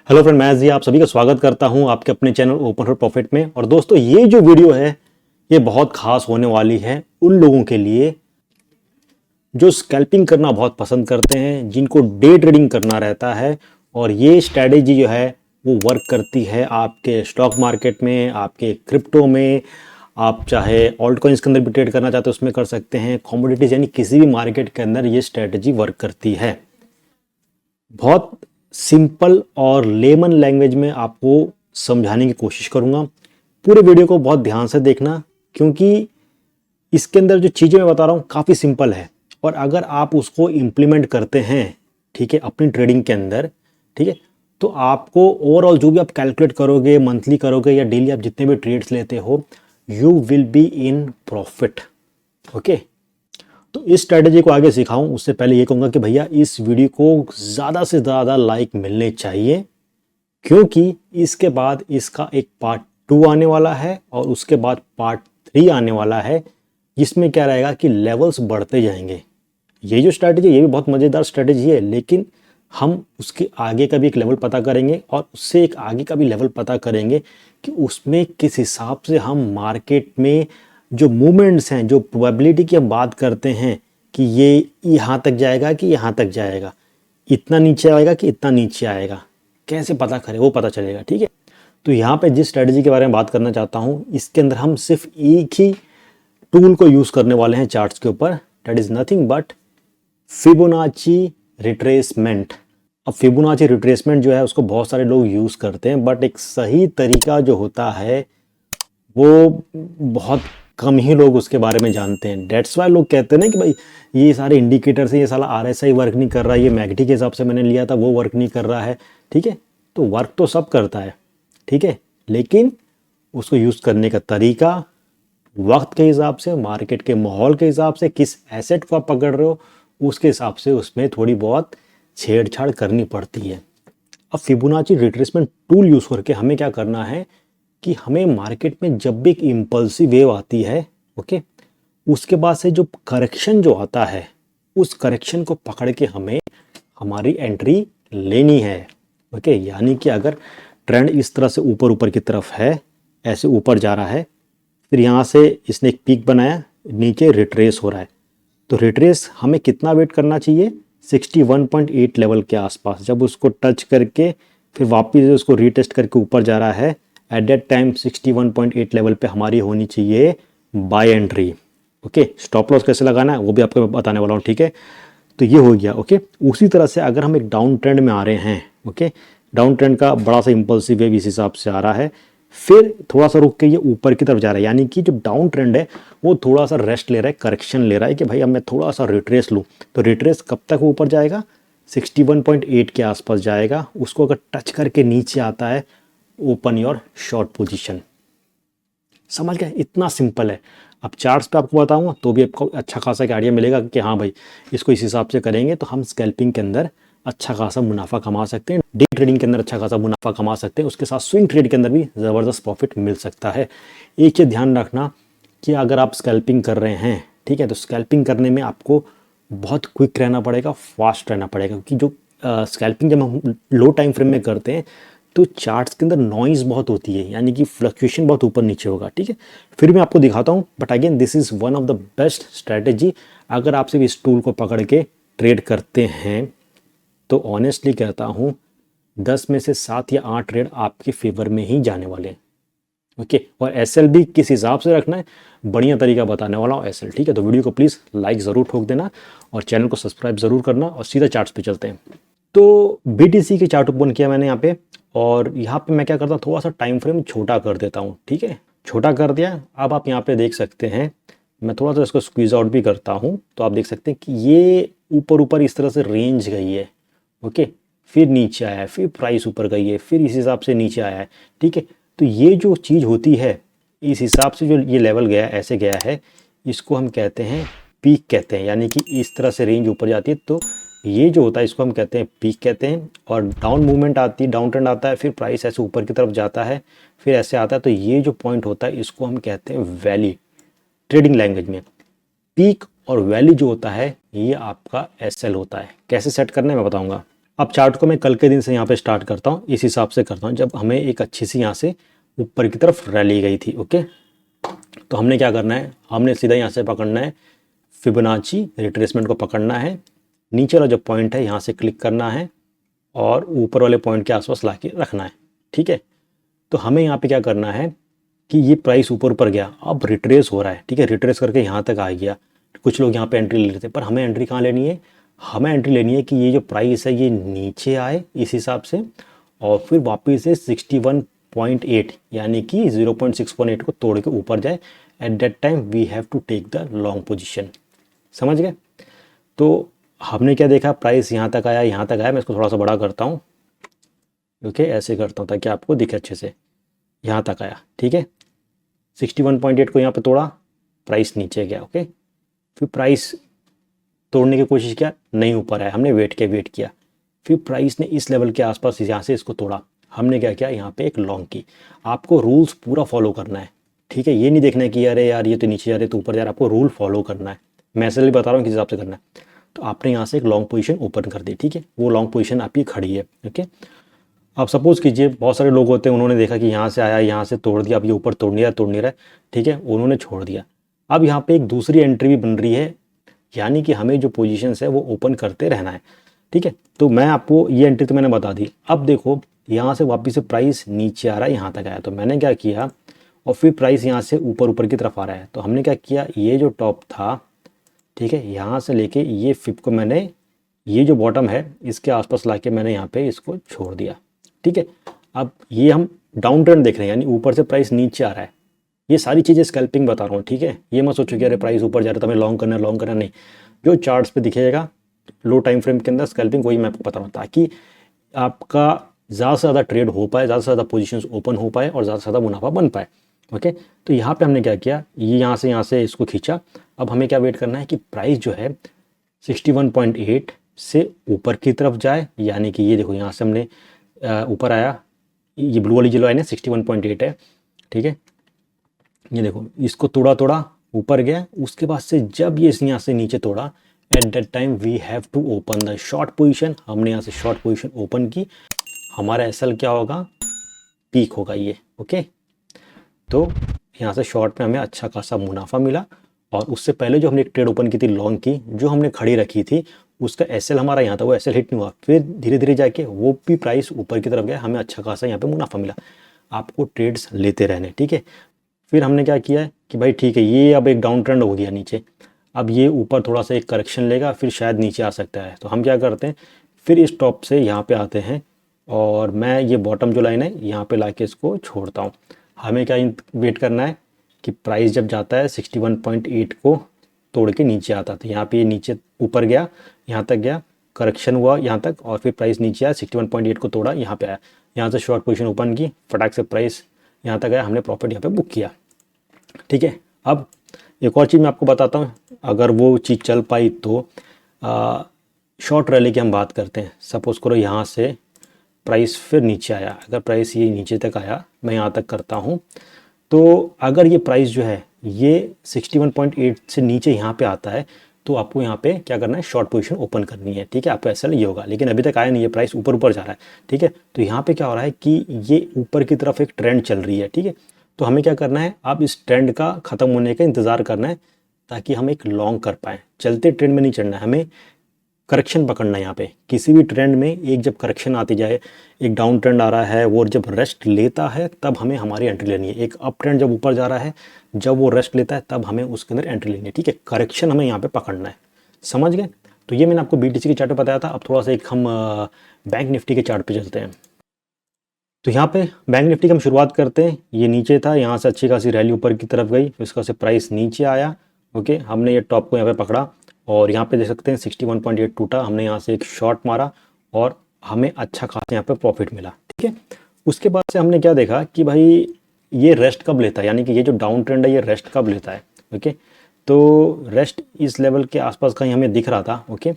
Hello friend, मैं जी आप सभी का स्वागत करता हूं आपके अपने चैनल ओपन फॉर प्रॉफिट में। और दोस्तों, ये जो वीडियो है ये बहुत खास होने वाली है उन लोगों के लिए जो स्कैल्पिंग करना बहुत पसंद करते हैं, जिनको डे ट्रेडिंग करना रहता है। और ये स्ट्रैटेजी जो है वो वर्क करती है आपके स्टॉक मार्केट में, आपके क्रिप्टो में। आप चाहे ऑल्ट कॉइन्स के अंदर भी ट्रेड करना चाहते हो उसमें कर सकते हैं, कमोडिटीज यानी किसी भी मार्केट के अंदर ये स्ट्रैटेजी वर्क करती है। बहुत सिंपल और लेमन लैंग्वेज में आपको समझाने की कोशिश करूंगा। पूरे वीडियो को बहुत ध्यान से देखना, क्योंकि इसके अंदर जो चीज़ें मैं बता रहा हूँ काफ़ी सिंपल है। और अगर आप उसको इम्प्लीमेंट करते हैं, ठीक है, अपनी ट्रेडिंग के अंदर, ठीक है, तो आपको ओवरऑल जो भी आप कैलकुलेट करोगे, मंथली करोगे या डेली आप जितने भी ट्रेड्स लेते हो, you will be in profit. Okay, तो इस स्ट्रैटेजी को आगे सिखाऊं उससे पहले ये कहूँगा कि भैया इस वीडियो को ज़्यादा से ज़्यादा लाइक मिलने चाहिए, क्योंकि इसके बाद इसका एक पार्ट 2 आने वाला है और उसके बाद पार्ट 3 आने वाला है, जिसमें क्या रहेगा कि लेवल्स बढ़ते जाएंगे। ये जो स्ट्रैटेजी ये भी बहुत मज़ेदार स्ट्रैटेजी है, लेकिन हम उसके आगे का भी एक लेवल पता करेंगे और उससे एक आगे का भी लेवल पता करेंगे कि उसमें किस हिसाब से हम मार्केट में जो मूवमेंट्स हैं, जो प्रोबेबिलिटी की हम बात करते हैं कि ये यहाँ तक जाएगा कि यहाँ तक जाएगा, इतना नीचे आएगा कि इतना नीचे आएगा, कैसे पता करें, वो पता चलेगा। ठीक है, तो यहाँ पे जिस स्ट्रेटजी के बारे में बात करना चाहता हूँ, इसके अंदर हम सिर्फ एक ही टूल को यूज़ करने वाले हैं चार्ट्स के ऊपर, that is nothing but Fibonacci retracement. अब फिबोनाची रिट्रेसमेंट जो है उसको बहुत सारे लोग यूज़ करते हैं, बट एक सही तरीका जो होता है वो बहुत कम ही लोग उसके बारे में जानते हैं। डेट्स वाई लोग कहते हैं ना कि भाई ये सारे इंडिकेटर से ये साला आरएसआई वर्क नहीं कर रहा है, ये मैकडी के हिसाब से मैंने लिया था वो वर्क नहीं कर रहा है। ठीक है, तो वर्क तो सब करता है, ठीक है, लेकिन उसको यूज़ करने का तरीका, वक्त के हिसाब से, मार्केट के माहौल के हिसाब से, किस एसेट को आप पकड़ रहे हो उसके हिसाब से उसमें थोड़ी बहुत छेड़छाड़ करनी पड़ती है। अब फिबोनाची रिट्रेसमेंट टूल यूज़ करके हमें क्या करना है कि हमें मार्केट में जब भी एक इम्पल्सिव वेव आती है, ओके, उसके बाद से जो करेक्शन जो आता है उस करेक्शन को पकड़ के हमें हमारी एंट्री लेनी है। ओके, यानी कि अगर ट्रेंड इस तरह से ऊपर ऊपर की तरफ है, ऐसे ऊपर जा रहा है, फिर यहाँ से इसने एक पीक बनाया, नीचे रिट्रेस हो रहा है, तो रिट्रेस हमें कितना वेट करना चाहिए, 61.8 लेवल के आसपास। जब उसको टच करके फिर वापस उसको रीटेस्ट करके ऊपर जा रहा है, एट दैट टाइम 61.8 लेवल पे हमारी होनी चाहिए buy entry. Okay, stop loss कैसे लगाना है वो भी आपको बताने वाला हूँ। ठीक है, तो ये हो गया। ओके, उसी तरह से अगर हम एक डाउन ट्रेंड में आ रहे हैं, ओके, डाउन ट्रेंड का बड़ा सा इंपल्सिव वेव इस हिसाब से आ रहा है, फिर थोड़ा सा रुक के ये ऊपर की तरफ जा रहा है, यानी कि जो डाउन ट्रेंड है वो थोड़ा सा रेस्ट ले रहा है, करेक्शन ले रहा है कि भाई अब मैं थोड़ा सा रिट्रेस लूँ। तो रिट्रेस कब तक ऊपर जाएगा, 61.8 के आसपास जाएगा। उसको अगर टच करके नीचे आता है, ओपन योर शॉर्ट पोजीशन। समझ गए, इतना सिंपल है। अब चार्ट्स पे आपको बताऊंगा तो भी आपको अच्छा खासा आइडिया मिलेगा कि हाँ भाई इसको इस हिसाब से करेंगे तो हम स्कैल्पिंग के अंदर अच्छा खासा मुनाफा कमा सकते हैं, डे ट्रेडिंग के अंदर अच्छा खासा मुनाफा कमा सकते हैं, उसके साथ स्विंग ट्रेड के अंदर भी ज़बरदस्त प्रॉफिट मिल सकता है। एक चीज़ ध्यान रखना कि अगर आप स्कैल्पिंग कर रहे हैं, ठीक है, तो स्कैल्पिंग करने में आपको बहुत क्विक रहना पड़ेगा, फास्ट रहना पड़ेगा, क्योंकि जो स्कैल्पिंग जब हम लो टाइम फ्रेम में करते हैं तो चार्ट्स के अंदर नॉइज़ बहुत होती है, यानी कि फ्लक्चुएशन बहुत ऊपर नीचे होगा। ठीक है, फिर मैं आपको दिखाता हूँ, but again this is one of the best strategy. अगर आप सिर्फ इस टूल को पकड़ के ट्रेड करते हैं तो ऑनेस्टली कहता हूँ 10 में से 7 या 8 ट्रेड आपके फेवर में ही जाने वाले हैं। ओके, और एसएल भी किस हिसाब से रखना है बढ़िया तरीका बताने वाला हूँ एसएल। ठीक है, तो वीडियो को प्लीज़ लाइक ज़रूर ठोक देना और चैनल को सब्सक्राइब ज़रूर करना, और सीधा चार्ट्स पे चलते हैं। तो बीटीसी के चार्ट ओपन किया मैंने यहाँ पे, और यहाँ पे मैं क्या करता हूँ, थोड़ा सा टाइम फ्रेम छोटा कर देता हूँ। ठीक है, छोटा कर दिया। अब आप यहाँ पे देख सकते हैं, मैं थोड़ा सा इसको स्क्वीज आउट भी करता हूँ, तो आप देख सकते हैं कि ये ऊपर ऊपर इस तरह से रेंज गई है। ओके, फिर नीचे आया है, फिर प्राइस ऊपर गई है, फिर इस हिसाब से नीचे आया है। ठीक है, तो ये जो चीज़ होती है, इस हिसाब से जो ये लेवल गया ऐसे गया है, इसको हम कहते हैं पीक कहते हैं, यानी कि इस तरह से रेंज ऊपर जाती है तो ये जो होता है इसको हम कहते हैं पीक कहते हैं। और डाउन मूवमेंट आती है, डाउन ट्रेंड आता है, फिर प्राइस ऐसे ऊपर की तरफ जाता है, फिर ऐसे आता है, तो ये जो पॉइंट होता है इसको हम कहते हैं वैली, ट्रेडिंग लैंग्वेज में। पीक और वैली जो होता है ये आपका एसएल होता है। कैसे सेट करना है मैं बताऊंगा। अब चार्ट को मैं कल के दिन से यहाँ पे स्टार्ट करता हूँ, इस हिसाब से करता हूँ जब हमें एक अच्छी सी यहाँ से ऊपर की तरफ रैली गई थी। ओके, तो हमने क्या करना है, हमने सीधा यहाँ से पकड़ना है फिबोनाची रिट्रेसमेंट को पकड़ना है, नीचे वाला जो पॉइंट है यहाँ से क्लिक करना है और ऊपर वाले पॉइंट के आसपास ला के रखना है। ठीक है, तो हमें यहाँ पे क्या करना है कि ये प्राइस ऊपर ऊपर गया, अब रिट्रेस हो रहा है। ठीक है, रिट्रेस करके यहाँ तक आ गया, कुछ लोग यहाँ पे एंट्री ले लेते हैं, पर हमें एंट्री कहाँ लेनी है, हमें एंट्री लेनी है कि ये जो प्राइस है ये नीचे आए इस हिसाब से और फिर वापस से 61.8 यानी कि 0.618 को तोड़ के ऊपर जाए। At that time we have to take the long position. समझ गए? तो हमने क्या देखा, प्राइस यहाँ तक आया, यहाँ तक आया। मैं इसको थोड़ा सा बड़ा करता हूँ। ओके, ऐसे करता हूँ ताकि आपको दिखे अच्छे से। यहाँ तक आया, ठीक है, 61.8 को यहाँ पे तोड़ा, प्राइस नीचे गया। ओके, फिर प्राइस तोड़ने की कोशिश किया, नहीं ऊपर आया, हमने वेट किया, फिर प्राइस ने इस लेवल के आसपास यहाँ से इसको तोड़ा, हमने क्या किया, यहाँ पे एक लॉन्ग की। आपको रूल्स पूरा फॉलो करना है। ठीक है, ये नहीं देखना है कि अरे यार ये तो नीचे जा रहे तो ऊपर जा रहा है, आपको रूल फॉलो करना है। मैं ऐसे बता रहा हूँ किस हिसाब से करना है। तो आपने यहाँ से एक लॉन्ग पोजीशन ओपन कर दी। ठीक है, वो लॉन्ग पोजीशन आपकी खड़ी है। ओके, आप सपोज कीजिए बहुत सारे लोग होते हैं, उन्होंने देखा कि यहाँ से आया, यहाँ से तोड़ दिया, अब ये ऊपर तोड़ नहीं रहा है। ठीक है, उन्होंने छोड़ दिया। अब यहाँ पे एक दूसरी एंट्री भी बन रही है, यानी कि हमें जो पोजीशंस है वो ओपन करते रहना है। ठीक है, तो मैं आपको ये एंट्री तो मैंने बता दी। अब देखो यहाँ से वापस से प्राइस नीचे आ रहा है, यहाँ तक आया, तो मैंने क्या किया, और फिर प्राइस यहाँ से ऊपर की तरफ आ रहा है, तो हमने क्या किया, ये जो टॉप था, ठीक है, यहाँ से लेके ये फिप को मैंने, ये जो बॉटम है इसके आसपास लाके मैंने यहाँ पे इसको छोड़ दिया। ठीक है, अब ये हम डाउन ट्रेंड देख रहे हैं, यानी ऊपर से प्राइस नीचे आ रहा है। ये सारी चीज़ें स्कैल्पिंग बता रहा हूँ। ठीक है, ये मत सोचो कि अरे प्राइस ऊपर जा रहा है तो हमें लॉन्ग करना नहीं। जो चार्ट्स पे दिखेगा लो टाइम फ्रेम के अंदर स्कैल्पिंग, वही मैं आपको बता रहा हूँ, ताकि आपका ज़्यादा से ज़्यादा ट्रेड हो पाए, ज़्यादा से ज़्यादा पोजीशंस ओपन हो पाए और ज़्यादा से ज़्यादा मुनाफा बन पाए। ओके, तो यहाँ पे हमने क्या किया, ये यहाँ से इसको खींचा। अब हमें क्या वेट करना है कि प्राइस जो है 61.8 से ऊपर की तरफ जाए, यानी कि ये देखो यहाँ से हमने ऊपर आया, ये ब्लू वाली जो लाइन है 61.8 है। ठीक है, ये देखो इसको तोड़ा ऊपर गया, उसके बाद से जब ये यहाँ से नीचे तोड़ा, at that time we have to open the short position. हमने यहाँ से शॉर्ट पोजीशन ओपन की, हमारा एसएल क्या होगा, पीक होगा ये। ओके, तो यहाँ से शॉर्ट में हमें अच्छा खासा मुनाफा मिला। और उससे पहले जो हमने एक ट्रेड ओपन की थी लॉन्ग की, जो हमने खड़ी रखी थी, उसका एसएल हमारा यहाँ था, वो एसएल हिट नहीं हुआ, फिर धीरे धीरे जाके वो भी प्राइस ऊपर की तरफ गया, हमें अच्छा खासा यहाँ पे मुनाफा मिला। आपको ट्रेड्स लेते रहने। ठीक है, फिर हमने क्या किया है कि भाई ठीक है, ये अब एक डाउन ट्रेंड हो गया नीचे, अब ये ऊपर थोड़ा सा एक करेक्शन लेगा, फिर शायद नीचे आ सकता है। तो हम क्या करते हैं, फिर इस टॉप से यहाँ पे आते हैं और मैं ये बॉटम जो लाइन है यहाँ पे लाके इसको छोड़ता हूँ। हमें क्या वेट करना है कि प्राइस जब जाता है 61.8 को तोड़ के नीचे आता, तो यहाँ पे ये नीचे ऊपर गया, यहाँ तक गया, करेक्शन हुआ यहाँ तक, और फिर प्राइस नीचे आया, 61.8 को तोड़ा, यहाँ पे आया, यहाँ से शॉर्ट पोजीशन ओपन की, फटाक से प्राइस यहाँ तक आया, हमने प्रॉफिट यहाँ पे बुक किया। ठीक है, अब एक और चीज़ मैं आपको बताता हूँ, अगर वो चीज़ चल पाई तो शॉर्ट रैली की हम बात करते हैं। सपोज़ करो यहाँ से प्राइस फिर नीचे आया, अगर प्राइस ये नीचे तक आया, मैं यहाँ तक करता हूँ, तो अगर ये प्राइस जो है ये 61.8 से नीचे यहाँ पे आता है, तो आपको यहाँ पे क्या करना है, शॉर्ट पोजीशन ओपन करनी है। ठीक है, आपको ऐसा नहीं होगा, लेकिन अभी तक आया नहीं है, प्राइस ऊपर जा रहा है। ठीक है, तो यहाँ पे क्या हो रहा है कि ये ऊपर की तरफ एक ट्रेंड चल रही है। ठीक है, तो हमें क्या करना है, अब इस ट्रेंड का ख़त्म होने का इंतज़ार करना है, ताकि हम एक लॉन्ग कर पाएँ। चलते ट्रेंड में नहीं चढ़ना है, हमें करेक्शन पकड़ना है। यहाँ पे किसी भी ट्रेंड में एक जब करेक्शन आती जाए, एक डाउन ट्रेंड आ रहा है, वो जब रेस्ट लेता है तब हमें हमारी एंट्री लेनी है। एक अप ट्रेंड जब ऊपर जा रहा है, जब वो रेस्ट लेता है तब हमें उसके अंदर एंट्री लेनी है। ठीक है, करेक्शन हमें यहाँ पे पकड़ना है। समझ गए? तो ये मैंने आपको बीटीसी के चार्ट पे बताया था। अब थोड़ा सा एक हम बैंक निफ्टी के चार्ट पे चलते हैं। तो यहाँ पे बैंक निफ्टी की हम शुरुआत करते हैं। ये नीचे था, यहाँ से अच्छी खासी रैली ऊपर की तरफ गई, इसका से प्राइस नीचे आया। ओके, हमने ये टॉप को यहाँ पे पकड़ा और यहाँ पे देख सकते हैं 61.8 टूटा, हमने यहाँ से एक शॉर्ट मारा और हमें अच्छा खासा यहाँ पे प्रॉफिट मिला। ठीक है, उसके बाद से हमने क्या देखा कि भाई ये रेस्ट कब लेता है, यानी कि ये जो डाउन ट्रेंड है ये रेस्ट कब लेता है। ओके, तो रेस्ट इस लेवल के आसपास कहीं हमें दिख रहा था। ओके,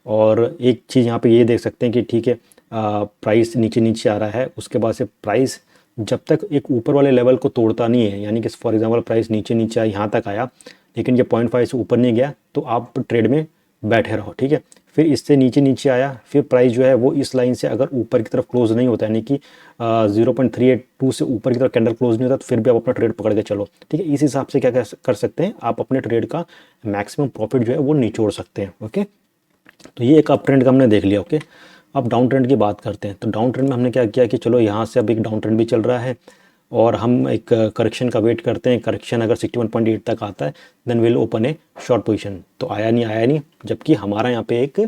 और एक चीज़ यहाँ पे ये देख सकते हैं कि ठीक है, प्राइस नीचे आ रहा है, उसके बाद से प्राइस जब तक एक ऊपर वाले लेवल को तोड़ता नहीं है, यानी कि फॉर एग्जांपल प्राइस नीचे आया, यहाँ तक आया, लेकिन ये 0.5 से ऊपर नहीं गया, तो आप ट्रेड में बैठे रहो, ठीक है। फिर इससे नीचे नीचे आया, फिर प्राइस जो है वो इस लाइन से अगर ऊपर की तरफ क्लोज नहीं होता, यानी कि 0.382 से ऊपर की तरफ कैंडल क्लोज नहीं होता, तो फिर भी आप अपना ट्रेड पकड़ के चलो, ठीक है। इस हिसाब से क्या कर सकते हैं, आप अपने ट्रेड का मैक्सिमम प्रॉफिट जो है वो निचोड़ सकते हैं, ओके। तो ये एक अप ट्रेंड का हमने देख लिया, ओके। अब डाउन ट्रेंड की बात करते हैं। तो डाउन ट्रेंड में हमने क्या किया कि चलो यहाँ से अब एक डाउन ट्रेंड भी चल रहा है और हम एक करेक्शन का वेट करते हैं। करेक्शन अगर 61.8 तक आता है then will open a short position. तो आया नहीं, जबकि हमारा यहाँ पे एक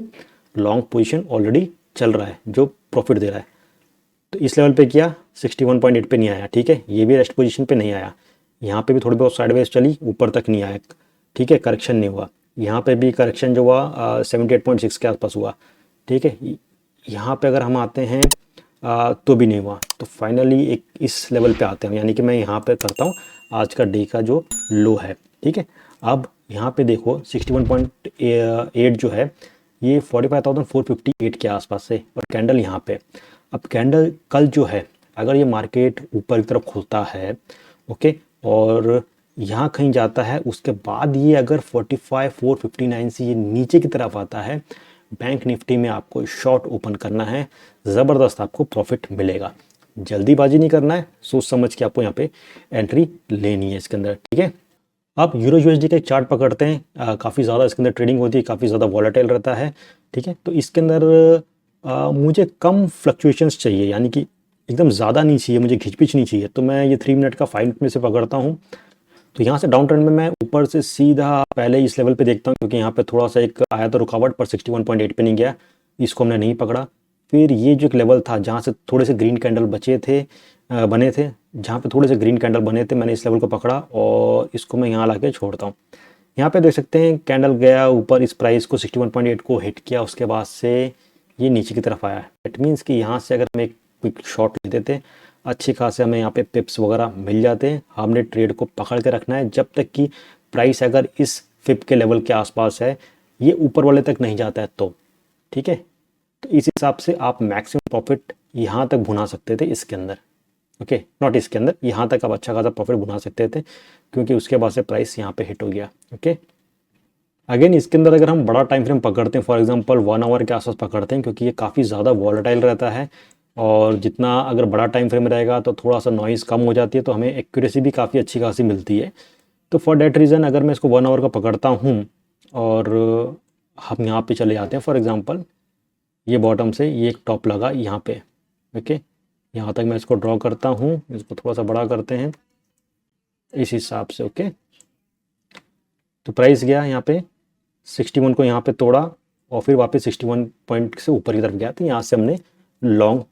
लॉन्ग पोजीशन ऑलरेडी चल रहा है जो प्रॉफिट दे रहा है। तो इस लेवल पे किया, 61.8 पे नहीं आया, ठीक है। ये भी रेस्ट पोजीशन पे नहीं आया, यहाँ पे भी थोड़ी बहुत साइडवेज चली, ऊपर तक नहीं आया, ठीक है, करेक्शन नहीं हुआ। यहाँ पे भी करेक्शन जो हुआ 78.6 के आसपास हुआ, ठीक है। यहाँ पे अगर हम आते हैं तो भी नहीं हुआ। तो फाइनली एक इस लेवल पे आते हैं, यानी कि मैं यहाँ पे करता हूँ आज का डे का जो लो है, ठीक है। अब यहाँ पे देखो 61.8 जो है ये 45,458 के आसपास से, और कैंडल यहाँ पे। अब कैंडल कल जो है अगर ये मार्केट ऊपर की तरफ खुलता है, ओके, और यहाँ कहीं जाता है, उसके बाद ये अगर 45,459 से ये नीचे की तरफ आता है, बैंक निफ्टी में आपको शॉर्ट ओपन करना है, ज़बरदस्त आपको प्रॉफिट मिलेगा। जल्दीबाजी नहीं करना है, सोच समझ के आपको यहाँ पे एंट्री लेनी है इसके अंदर, ठीक है। अब यूरो यूएसडी का एक चार्ट पकड़ते हैं। काफ़ी ज़्यादा इसके अंदर ट्रेडिंग होती है, काफ़ी ज़्यादा वॉलेटाइल रहता है, ठीक है। तो इसके अंदर मुझे कम फ्लक्चुएशंस चाहिए, यानी कि एकदम ज़्यादा नहीं चाहिए, मुझे खिंचपिच नहीं चाहिए। तो मैं ये 3 मिनट का 5 मिनट में से पकड़ता हूँ। तो यहाँ से डाउन ट्रेंड में मैं ऊपर से सीधा पहले इस लेवल पे देखता हूँ, क्योंकि यहाँ पे थोड़ा सा एक आया था रुकावट, पर 61.8 पे नहीं गया, इसको हमने नहीं पकड़ा। फिर ये जो एक लेवल था जहाँ से थोड़े से ग्रीन कैंडल बने थे, जहाँ पे थोड़े से ग्रीन कैंडल बने थे, मैंने इस लेवल को पकड़ा और इसको मैं यहाँ ला के छोड़ता हूँ। यहाँ पे देख सकते हैं कैंडल गया ऊपर, इस प्राइस को 61.8 को हिट किया, उसके बाद से ये नीचे की तरफ आया। इट मीन्स कि यहाँ से अगर हम एक क्विक शॉट लेते थे, अच्छे खासे हमें यहाँ पे पिप्स वगैरह मिल जाते हैं। हमने ट्रेड को पकड़ के रखना है जब तक कि प्राइस अगर इस फिप के लेवल के आसपास है, ये ऊपर वाले तक नहीं जाता है तो, ठीक है। तो इस हिसाब से आप मैक्सिमम प्रॉफिट यहाँ तक भुना सकते थे इसके अंदर, ओके, नॉट इसके अंदर, यहाँ तक आप अच्छा खासा प्रॉफिट भुना सकते थे, क्योंकि उसके बाद से प्राइस यहाँ पे हिट हो गया, ओके। अगेन इसके अंदर अगर हम बड़ा टाइम फ्रेम पकड़ते हैं, फॉर एग्जांपल 1 आवर के आसपास पकड़ते हैं, क्योंकि ये काफ़ी ज़्यादा वॉलेटाइल रहता है, और जितना अगर बड़ा टाइम फ्रेम रहेगा तो थोड़ा सा नॉइज़ कम हो जाती है, तो हमें एक्यूरेसी भी काफ़ी अच्छी खासी मिलती है। तो फॉर डैट रीज़न अगर मैं इसको 1 आवर का पकड़ता हूँ और हम यहाँ पे चले जाते हैं, फॉर एग्जांपल ये बॉटम से ये एक टॉप लगा यहाँ पे, ओके, यहाँ तक मैं इसको ड्रॉ करता हूँ, इसको थोड़ा सा बड़ा करते हैं इस हिसाब से, ओके। तो प्राइस गया यहाँ पे 61 को यहाँ पे तोड़ा और फिर वापस 61 पॉइंट से ऊपर की तरफ गया, तो यहाँ से हमने लॉन्ग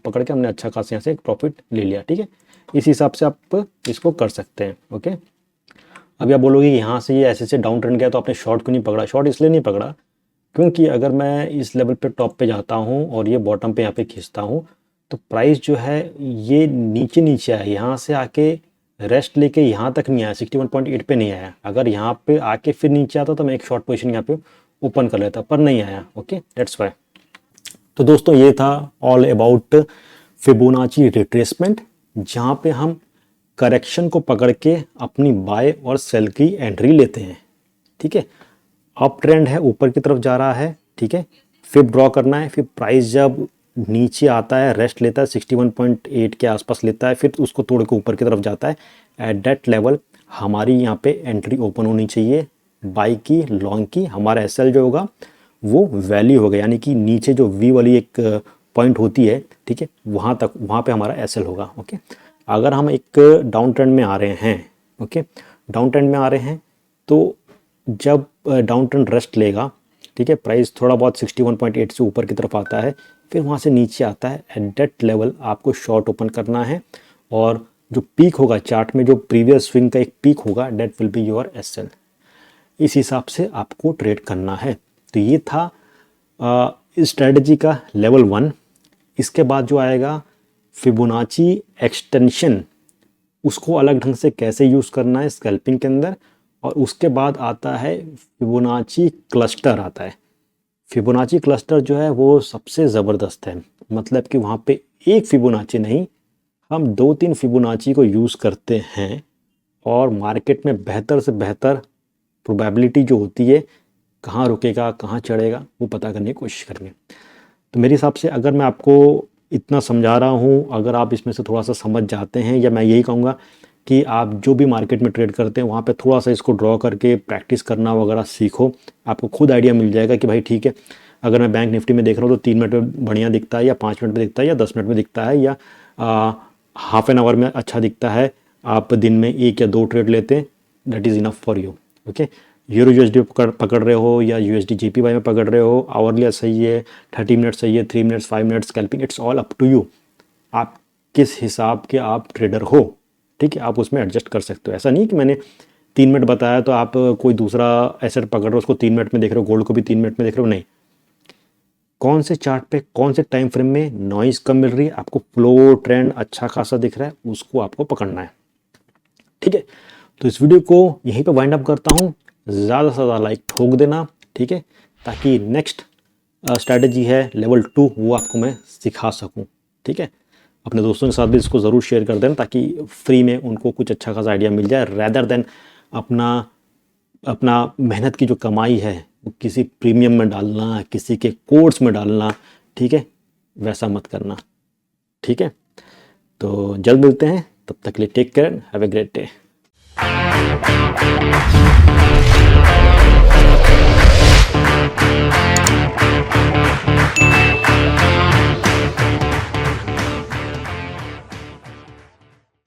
पकड़ के हमने अच्छा खासा यहाँ से एक प्रॉफिट ले लिया, ठीक है। इस हिसाब से आप इसको कर सकते हैं, ओके। अभी आप बोलोगे कि यहाँ से ये ऐसे डाउन ट्रेंड गया तो आपने शॉर्ट क्यों नहीं पकड़ा? शॉर्ट इसलिए नहीं पकड़ा क्योंकि अगर मैं इस लेवल पे टॉप पे जाता हूँ और ये बॉटम पे यहाँ पे खींचता हूँ, तो प्राइस जो है ये नीचे आया, यहाँ से आके रेस्ट लेके यहाँ तक नहीं आया, 61.8 पे नहीं आया। अगर यहाँ पे आके फिर नीचे आता तो मैं एक शॉर्ट पोजीशन यहाँ पे ओपन कर लेता, पर नहीं आया, ओके, दैट्स वाई। तो दोस्तों ये था ऑल अबाउट फिबोनाची रिट्रेसमेंट, जहाँ पे हम करेक्शन को पकड़ के अपनी बाय और सेल की एंट्री लेते हैं, ठीक है। अप ट्रेंड है, ऊपर की तरफ जा रहा है, ठीक है, फिर ड्रॉ करना है, फिर प्राइस जब नीचे आता है रेस्ट लेता है 61.8 के आसपास लेता है, फिर उसको तोड़ के ऊपर की तरफ जाता है, एट दैट लेवल हमारी यहाँ पे एंट्री ओपन होनी चाहिए, बाई की लॉन्ग की। हमारा एसएल जो होगा वो वैल्यू होगा, यानी कि नीचे जो वी वाली एक पॉइंट होती है, ठीक है, वहाँ पे हमारा एसएल होगा, ओके। अगर हम एक डाउन ट्रेंड में आ रहे हैं, ओके, डाउन ट्रेंड में आ रहे हैं, तो जब डाउन ट्रेंड रेस्ट लेगा, ठीक है, प्राइस थोड़ा बहुत 61.8 से ऊपर की तरफ आता है, फिर वहाँ से नीचे आता है, एट दैट लेवल आपको शॉर्ट ओपन करना है, और जो पीक होगा चार्ट में, जो प्रीवियस स्विंग का एक पीक होगा, that will be your SL. इस हिसाब से आपको ट्रेड करना है। तो ये था इस स्ट्रेटजी का लेवल 1। इसके बाद जो आएगा फिबोनाची एक्सटेंशन, उसको अलग ढंग से कैसे यूज़ करना है स्कैल्पिंग के अंदर, और उसके बाद आता है फिबोनाची क्लस्टर आता है। फिबोनाची क्लस्टर जो है वो सबसे ज़बरदस्त है, मतलब कि वहाँ पे एक फिबोनाची नहीं, हम 2-3 फिबोनाची को यूज़ करते हैं, और मार्केट में बेहतर से बेहतर प्रोबेबिलिटी जो होती है कहाँ रुकेगा, कहाँ चढ़ेगा, वो पता करने की कोशिश करेंगे। तो मेरे हिसाब से अगर मैं आपको इतना समझा रहा हूँ, अगर आप इसमें से थोड़ा सा समझ जाते हैं, या मैं यही कहूँगा कि आप जो भी मार्केट में ट्रेड करते हैं वहाँ पे थोड़ा सा इसको ड्रॉ करके प्रैक्टिस करना वगैरह सीखो, आपको खुद आइडिया मिल जाएगा कि भाई ठीक है, अगर मैं बैंक निफ्टी में देख रहा हूँ तो 3 मिनट में बढ़िया दिखता है, या 5 मिनट में दिखता है, या 10 मिनट में दिखता है, या हाफ एन आवर में अच्छा दिखता है। आप दिन में 1 या 2 ट्रेड लेते हैं, that is enough for you. Okay, euro USD पकड़ रहे हो या यूएसडी जेपीवाई में पकड़ रहे हो, आवरली सही है, 30 मिनट सही है, 3 minutes 5 minutes scalping, it's all up to you. आप किस हिसाब के आप ट्रेडर हो, ठीक है, आप उसमें एडजस्ट कर सकते हो। ऐसा नहीं कि मैंने 3 मिनट बताया तो आप कोई दूसरा एसेट पकड़ रहे हो उसको 3 मिनट में देख रहे हो, गोल्ड को भी 3 मिनट में देख रहे हो, नहीं। कौन से चार्ट पे, कौन से टाइम फ्रेम में नॉइज कम मिल रही है, आपको फ्लो ट्रेंड अच्छा खासा दिख रहा है, उसको आपको पकड़ना है, ठीक है। तो इस वीडियो को यहीं पे वाइंड अप करता हूँ। ज़्यादा से ज़्यादा लाइक ठोक देना, ठीक है, ताकि नेक्स्ट स्ट्रैटेजी है लेवल 2 वो आपको मैं सिखा सकूँ, ठीक है। अपने दोस्तों के साथ भी इसको ज़रूर शेयर कर देना ताकि फ्री में उनको कुछ अच्छा खासा आइडिया मिल जाए, रैदर देन अपना अपना मेहनत की जो कमाई है वो किसी प्रीमियम में डालना, किसी के कोर्स में डालना, ठीक है, वैसा मत करना, ठीक है। तो जल्द मिलते हैं, तब तक के लिए take care, have a great day.